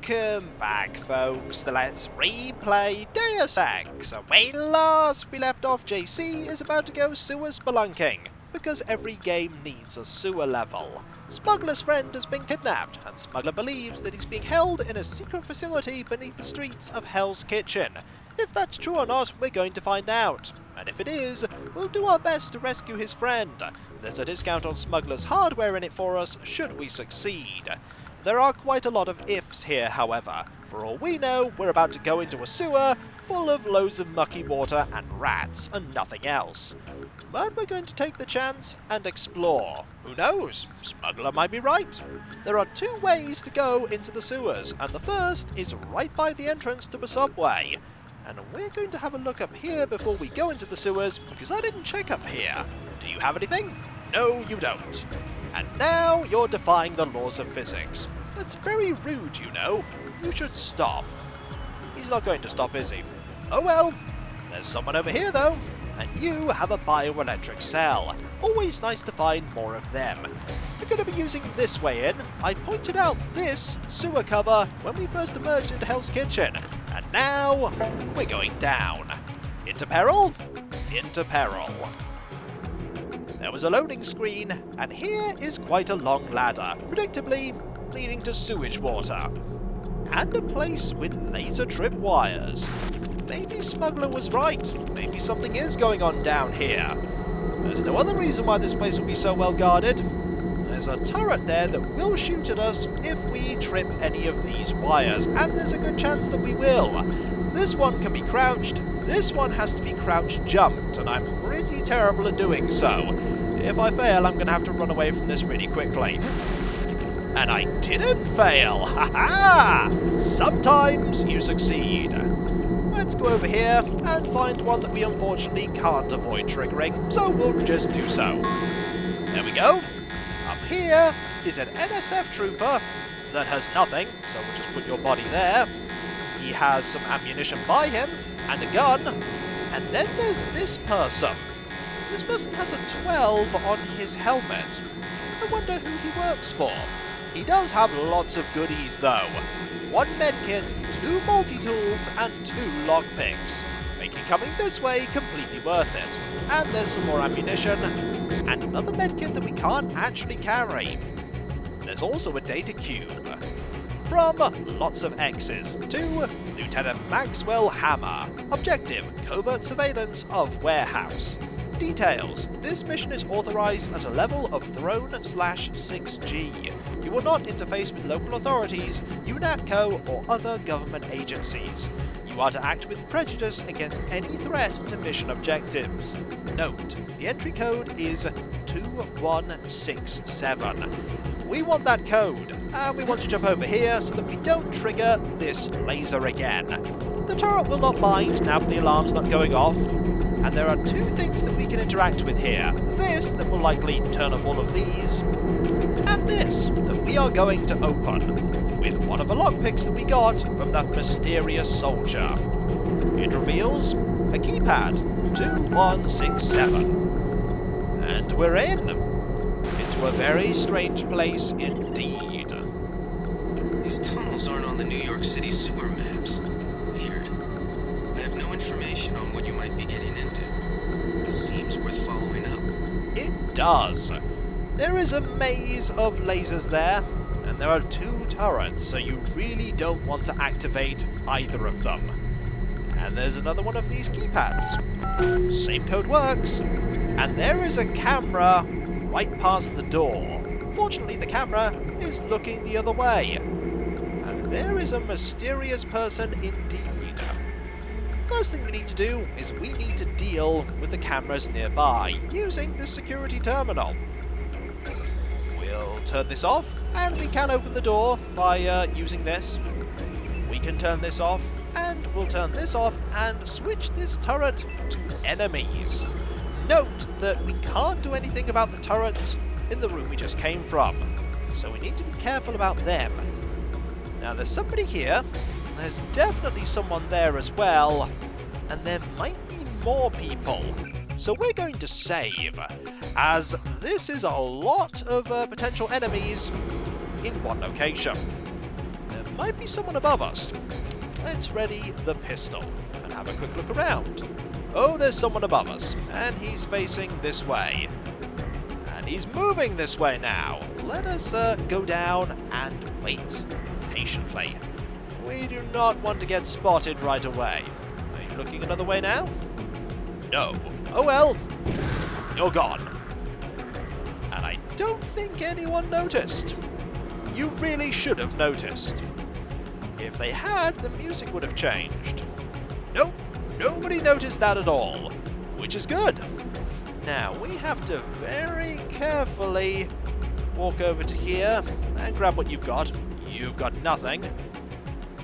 Welcome back, folks. Let's replay Deus Ex. When last we left off, JC is about to go sewer spelunking, because every game needs a sewer level. Smuggler's friend has been kidnapped, and Smuggler believes that he's being held in a secret facility beneath the streets of Hell's Kitchen. If that's true or not, we're going to find out. And if it is, we'll do our best to rescue his friend. There's a discount on Smuggler's hardware in it for us, should we succeed. There are quite a lot of ifs here, however. For all we know, we're about to go into a sewer full of loads of mucky water and rats and nothing else. But we're going to take the chance and explore. Who knows? Smuggler might be right. There are two ways to go into the sewers, and the first is right by the entrance to a subway. And we're going to have a look up here before we go into the sewers, because I didn't check up here. Do you have anything? No, you don't. And now you're defying the laws of physics. That's very rude, you know. You should stop. He's not going to stop, is he? Oh well. There's someone over here, though. And you have a bioelectric cell. Always nice to find more of them. We're going to be using this way in. I pointed out this sewer cover when we first emerged into Hell's Kitchen. And now, we're going down. Into peril? Into peril. There was a loading screen, and here is quite a long ladder, predictably leading to sewage water. And a place with laser trip wires. Maybe Smuggler was right. Maybe something is going on down here. There's no other reason why this place will be so well guarded. There's a turret there that will shoot at us if we trip any of these wires, and there's a good chance that we will. This one can be crouched, this one has to be crouch jumped, and I'm pretty terrible at doing so. If I fail, I'm going to have to run away from this really quickly. And I didn't fail! Ha-ha! Sometimes you succeed. Let's go over here and find one that we unfortunately can't avoid triggering, so we'll just do so. There we go. Up here is an NSF trooper that has nothing, so we'll just put your body there. He has some ammunition by him, and a gun, and then there's this person. This person has a 12 on his helmet. I wonder who he works for. He does have lots of goodies though. 1 medkit, 2 multi-tools, and 2 lockpicks, making coming this way completely worth it. And there's some more ammunition, and another medkit that we can't actually carry. There's also a data cube. From lots of X's to Lieutenant Maxwell Hammer. Objective, covert surveillance of warehouse. Details, this mission is authorized at a level of Throne/6G. You will not interface with local authorities, UNATCO, or other government agencies. You are to act with prejudice against any threat to mission objectives. Note, the entry code is 2167. We want that code, and we want to jump over here so that we don't trigger this laser again. The turret will not mind now that the alarm's not going off, and there are 2 things that we can interact with here. This, that will likely turn off all of these, and this, that we are going to open, with one of the lockpicks that we got from that mysterious soldier. It reveals a keypad, 2167. And we're in! Into a very strange place indeed. These tunnels aren't on the New York City sewer maps. Weird. I have no information on what you might be getting into. It seems worth following up. It does. There is a maze of lasers there, and there are 2 turrets, so you really don't want to activate either of them. And there's another one of these keypads. Same code works. And there is a camera right past the door. Fortunately, the camera is looking the other way. And there is a mysterious person indeed. First thing we need to do is we need to deal with the cameras nearby using the security terminal. We'll turn this off, and we can open the door by using this. We can turn this off, and we'll turn this off and switch this turret to enemies. Note that we can't do anything about the turrets in the room we just came from, so we need to be careful about them. Now there's somebody here, there's definitely someone there as well, and there might be more people. So we're going to save, as this is a lot of potential enemies in one location. There might be someone above us. Let's ready the pistol and have a quick look around. Oh, there's someone above us, and he's facing this way. And he's moving this way now. Let us go down and wait patiently. We do not want to get spotted right away. Are you looking another way now? No. Oh well. You're gone. And I don't think anyone noticed. You really should have noticed. If they had, the music would have changed. Nope. Nobody noticed that at all. Which is good. Now, we have to very carefully walk over to here and grab what you've got. You've got nothing.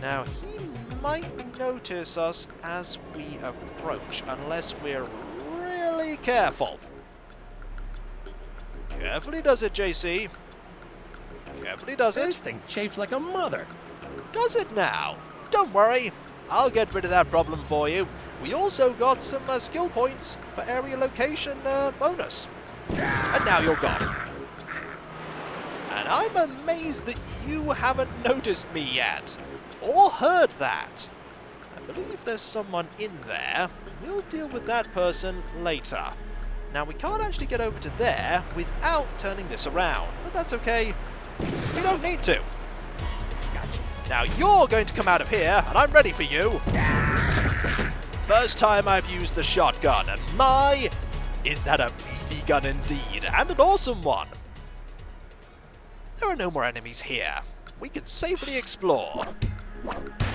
Now, he might notice us as we approach, unless we're really careful. Carefully does it, JC. Carefully does it. This thing chafes like a mother. Does it now? Don't worry. I'll get rid of that problem for you. We also got some skill points for area location bonus. And now you're gone. And I'm amazed that you haven't noticed me yet. Or heard that. I believe there's someone in there. We'll deal with that person later. Now we can't actually get over to there without turning this around. But that's okay. We don't need to. Now you're going to come out of here, and I'm ready for you. First time I've used the shotgun, and my, is that a beefy gun indeed, and an awesome one. There are no more enemies here. We can safely explore.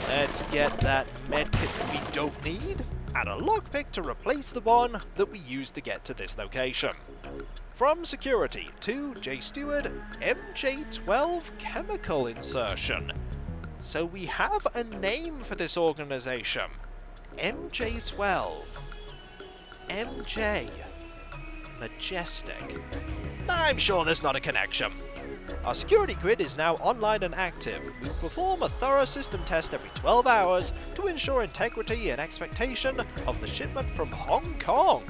Let's get that medkit that we don't need, and a lockpick to replace the one that we used to get to this location. From security to J. Stewart, MJ12 chemical insertion. So we have a name for this organization. MJ12. MJ. Majestic. I'm sure there's not a connection. Our security grid is now online and active. We will perform a thorough system test every 12 hours to ensure integrity and expectation of the shipment from Hong Kong.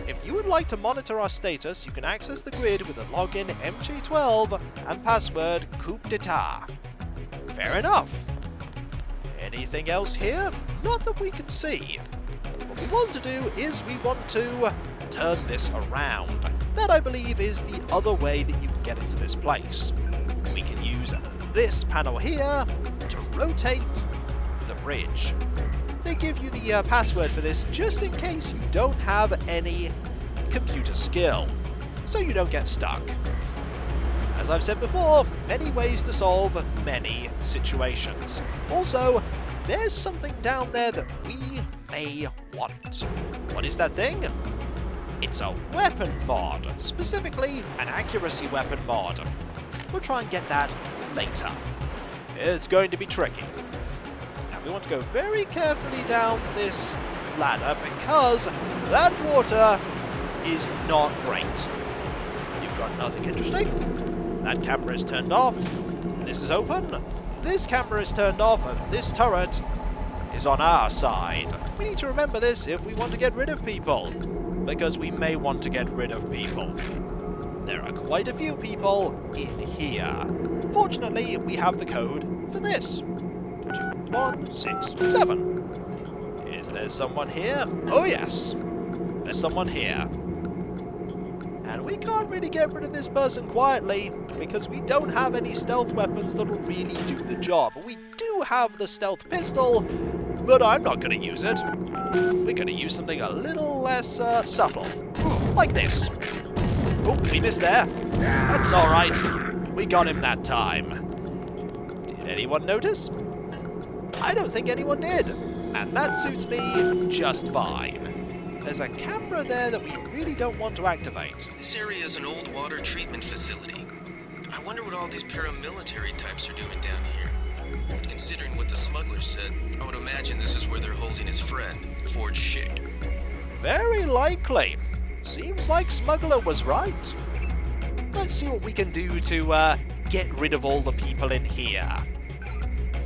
If you would like to monitor our status, you can access the grid with a login MJ12 and password coup d'etat. Fair enough. Anything else here? Not that we can see. What we want to do is we want to turn this around. That, I believe, is the other way that you can get into this place. We can use this panel here to rotate the bridge. They give you the password for this just in case you don't have any computer skill, so you don't get stuck. As I've said before, many ways to solve many situations. Also, there's something down there that we may want. What is that thing? It's a weapon mod, specifically an accuracy weapon mod. We'll try and get that later. It's going to be tricky. Now we want to go very carefully down this ladder because that water is not great. You've got nothing interesting. That camera is turned off. This is open. This camera is turned off, and this turret is on our side. We need to remember this if we want to get rid of people, because we may want to get rid of people. There are quite a few people in here. Fortunately, we have the code for this. 2167. Is there someone here? Oh yes, there's someone here. And we can't really get rid of this person quietly, because we don't have any stealth weapons that'll really do the job. We do have the stealth pistol, but I'm not going to use it. We're going to use something a little less subtle, like this. Oh, we missed there. That's alright. We got him that time. Did anyone notice? I don't think anyone did, and that suits me just fine. There's a camera there that we really don't want to activate. This area is an old water treatment facility. I wonder what all these paramilitary types are doing down here. But considering what the smuggler said, I would imagine this is where they're holding his friend, Forge Schick. Very likely. Seems like Smuggler was right. Let's see what we can do to get rid of all the people in here.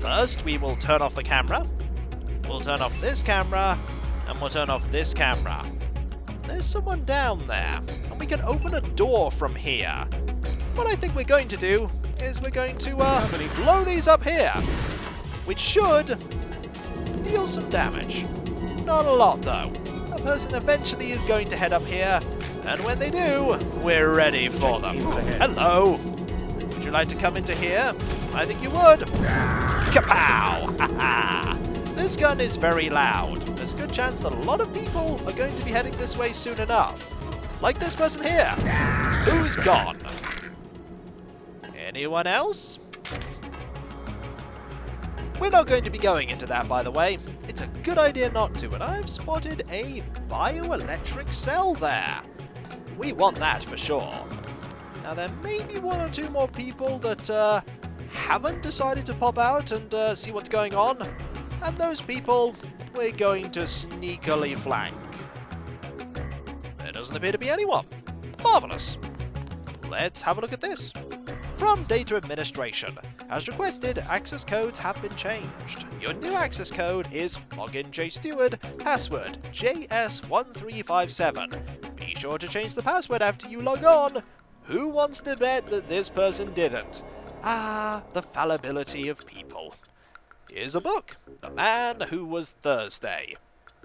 First, we will turn off the camera. We'll turn off this camera. And we'll turn off this camera. There's someone down there, and we can open a door from here. What I think we're going to do is we're going to blow these up here, which should deal some damage. Not a lot though. A person eventually is going to head up here, and when they do, we're ready for them. Hello! Would you like to come into here? I think you would. Kapow! Haha! This gun is very loud. There's a good chance that a lot of people are going to be heading this way soon enough. Like this person here. Who's gone? Anyone else? We're not going to be going into that, by the way. It's a good idea not to, and I've spotted a bioelectric cell there. We want that for sure. Now, there may be one or two more people that haven't decided to pop out and see what's going on, and those people we're going to sneakily flank. There doesn't appear to be anyone. Marvellous. Let's have a look at this. From Data Administration. As requested, access codes have been changed. Your new access code is login JSteward, password JS1357. Be sure to change the password after you log on. Who wants to bet that this person didn't? Ah, the fallibility of people. Here's a book, The Man Who Was Thursday.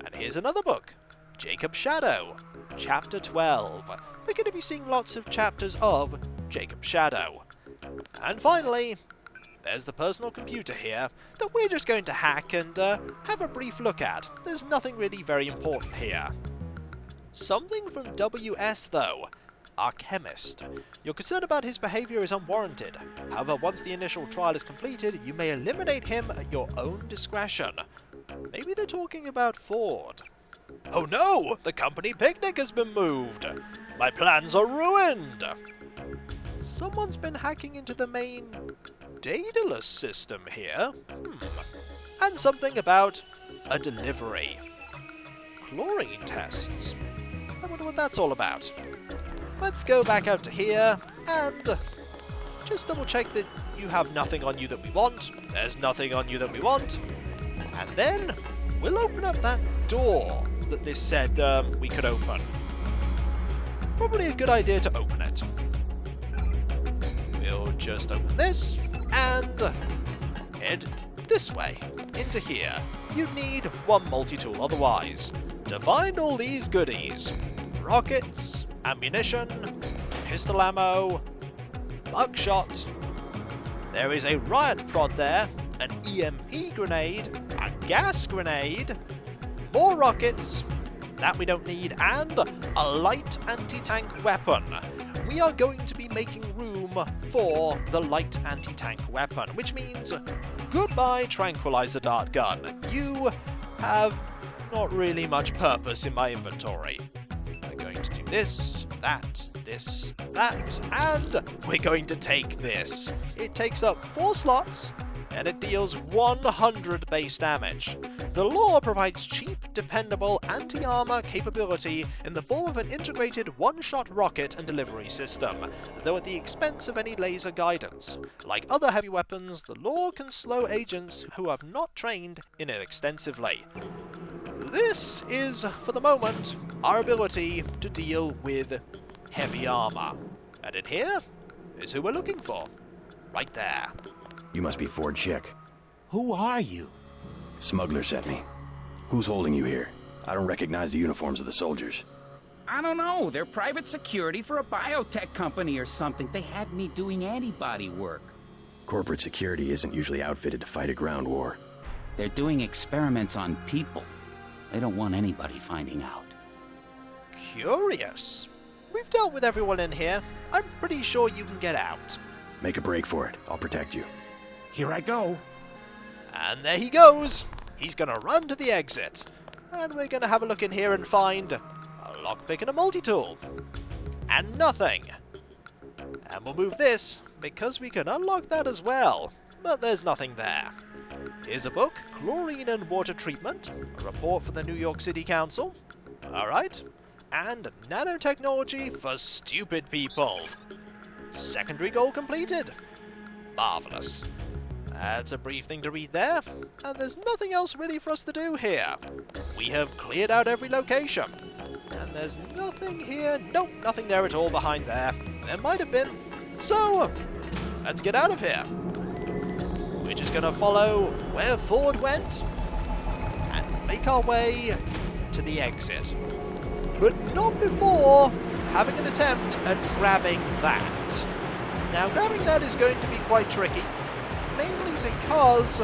And here's another book, Jacob's Shadow, Chapter 12. We're going to be seeing lots of chapters of Jacob's Shadow. And finally, there's the personal computer here that we're just going to hack and have a brief look at. There's nothing really very important here. Something from WS though. Our chemist. Your concern about his behaviour is unwarranted. However, once the initial trial is completed, you may eliminate him at your own discretion. Maybe they're talking about Ford. Oh no! The company picnic has been moved! My plans are ruined! Someone's been hacking into the main Daedalus system here. And something about a delivery. Chlorine tests. I wonder what that's all about. Let's go back out to here and just double check that you have nothing on you that we want. There's nothing on you that we want. And then we'll open up that door that this said we could open. Probably a good idea to open it. We'll just open this and head this way, into here. You'd need one multi-tool otherwise. To find all these goodies, rockets, ammunition, pistol ammo, buckshot, there is a riot prod there, an EMP grenade, a gas grenade, more rockets, that we don't need, and a light anti-tank weapon. We are going to be making room for the light anti-tank weapon, which means goodbye tranquilizer dart gun. You have not really much purpose in my inventory. We're going to do this, that, and we're going to take this. It takes up 4 slots, and it deals 100 base damage. The lore provides cheap, dependable anti-armor capability in the form of an integrated one-shot rocket and delivery system, though at the expense of any laser guidance. Like other heavy weapons, the lore can slow agents who have not trained in it extensively. This is, for the moment, our ability to deal with heavy armor. And in here is who we're looking for. Right there. You must be Ford Chick. Who are you? Smuggler sent me. Who's holding you here? I don't recognize the uniforms of the soldiers. I don't know. They're private security for a biotech company or something. They had me doing antibody work. Corporate security isn't usually outfitted to fight a ground war. They're doing experiments on people. They don't want anybody finding out. Curious. We've dealt with everyone in here. I'm pretty sure you can get out. Make a break for it. I'll protect you. Here I go. And there he goes. He's gonna run to the exit. And we're gonna have a look in here and find a lockpick and a multi-tool. And nothing. And we'll move this, because we can unlock that as well. But there's nothing there. Here's a book, Chlorine and Water Treatment, a report for the New York City Council. Alright. And nanotechnology for stupid people. Secondary goal completed. Marvellous. That's a brief thing to read there, and there's nothing else really for us to do here. We have cleared out every location. And there's nothing here, nope, nothing there at all behind there. There might have been. So, let's get out of here. We're just going to follow where Ford went and make our way to the exit. But not before having an attempt at grabbing that. Now, grabbing that is going to be quite tricky, mainly because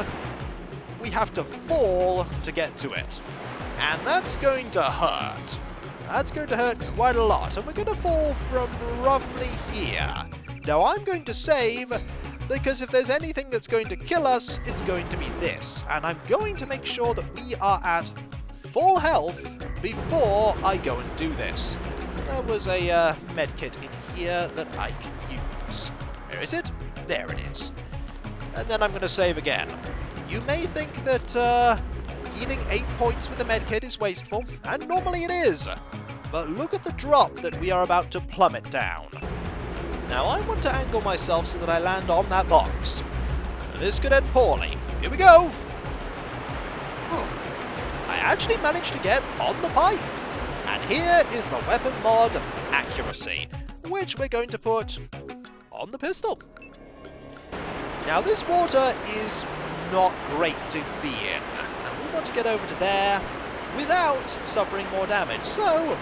we have to fall to get to it. And that's going to hurt. That's going to hurt quite a lot, and we're going to fall from roughly here. Now, I'm going to save, because if there's anything that's going to kill us, it's going to be this. And I'm going to make sure that we are at full health before I go and do this. There was a medkit in here that I can use. Where is it? There it is. And then I'm going to save again. You may think that healing 8 points with a medkit is wasteful, and normally it is. But look at the drop that we are about to plummet down. Now I want to angle myself so that I land on that box. This could end poorly. Here we go! I actually managed to get on the pipe. And here is the weapon mod accuracy, which we're going to put on the pistol. Now this water is not great to be in, and we want to get over to there without suffering more damage, so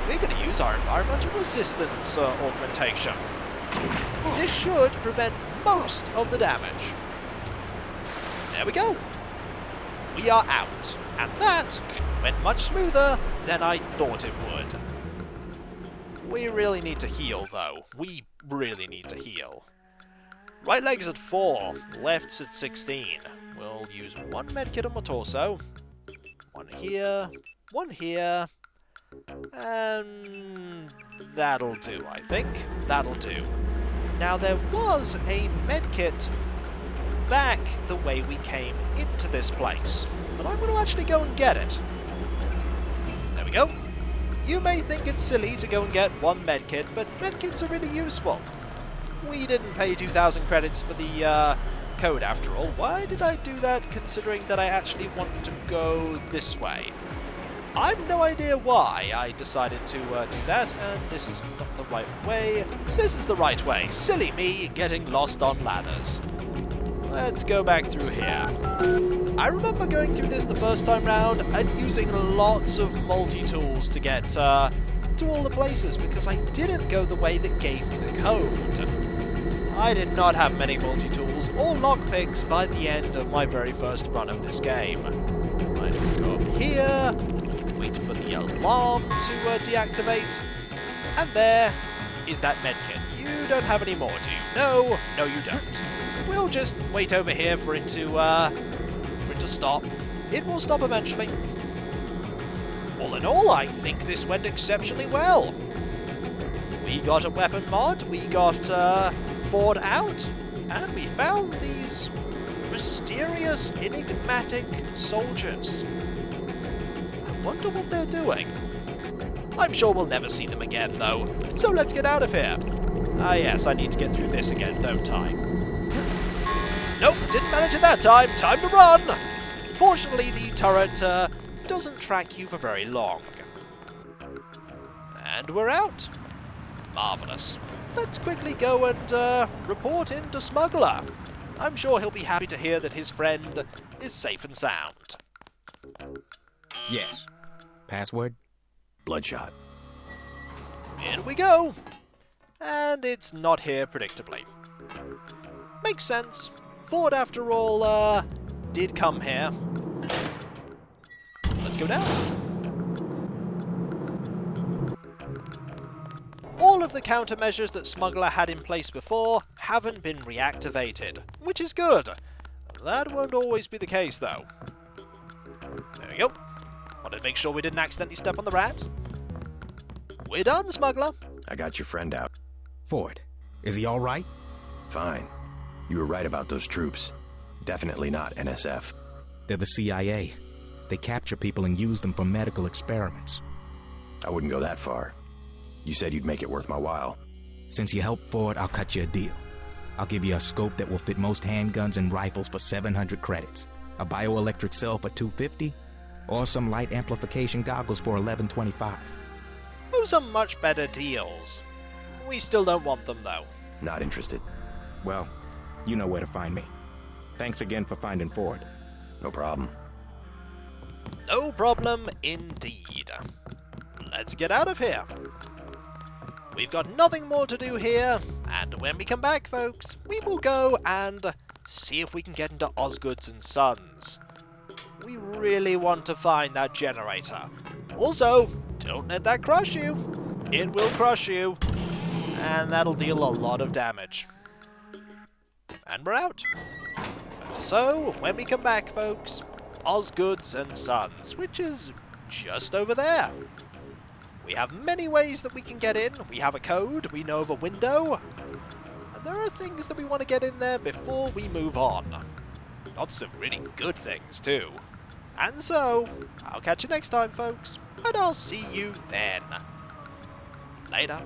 we're going to use our environmental resistance augmentation. This should prevent most of the damage. There we go. We are out, and that went much smoother than I thought it would. We really need to heal, though. We really need to heal. Right leg's at 4, left's at 16. We'll use one medkit on my torso. One here, and that'll do, I think. That'll do. Now, there was a medkit back the way we came into this place, but I'm going to actually go and get it. There we go. You may think it's silly to go and get one medkit, but medkits are really useful. We didn't pay 2,000 credits for the code after all. Why did I do that, considering that I actually want to go this way? I've no idea why I decided to do that, and this is not the right way. This is the right way. Silly me getting lost on ladders. Let's go back through here. I remember going through this the first time round and using lots of multi-tools to get to all the places, because I didn't go the way that gave me the code. I did not have many multi-tools or lockpicks by the end of my very first run of this game. I would go up here, wait for the alarm to deactivate, and there is that medkit. You don't have any more, do you? No, you don't. We'll just wait over here for it to stop. It will stop eventually. All in all, I think this went exceptionally well. We got a weapon mod, we got Ford out, and we found these mysterious, enigmatic soldiers. I wonder what they're doing. I'm sure we'll never see them again, though, so let's get out of here. Ah yes, I need to get through this again, don't I? Nope, didn't manage it that time. Time to run! Fortunately, the turret doesn't track you for very long. And we're out. Marvellous. Let's quickly go and report in to Smuggler. I'm sure he'll be happy to hear that his friend is safe and sound. Yes. Password? Bloodshot. In we go. And it's not here, predictably. Makes sense. Ford, after all, did come here. Let's go down. All of the countermeasures that Smuggler had in place before haven't been reactivated, which is good. That won't always be the case, though. There we go. Wanted to make sure we didn't accidentally step on the rat. We're done, Smuggler. I got your friend out. Ford, is he all right? Fine. You were right about those troops. Definitely not NSF. They're the CIA. They capture people and use them for medical experiments. I wouldn't go that far. You said you'd make it worth my while. Since you helped Ford, I'll cut you a deal. I'll give you a scope that will fit most handguns and rifles for 700 credits, a bioelectric cell for 250, or some light amplification goggles for 1125. Those are much better deals. We still don't want them, though. Not interested. well, you know where to find me. Thanks again for finding Ford. No problem. No problem indeed. Let's get out of here. We've got nothing more to do here, and when we come back, folks, we will go and see if we can get into Osgood's and Sons. We really want to find that generator. Also, don't let that crush you. It will crush you, and that'll deal a lot of damage. And we're out. So, when we come back, folks, Osgood's and Sons, which is just over there. We have many ways that we can get in. We have a code, we know of a window, and there are things that we want to get in there before we move on. Lots of really good things, too. And so, I'll catch you next time, folks, and I'll see you then. Later.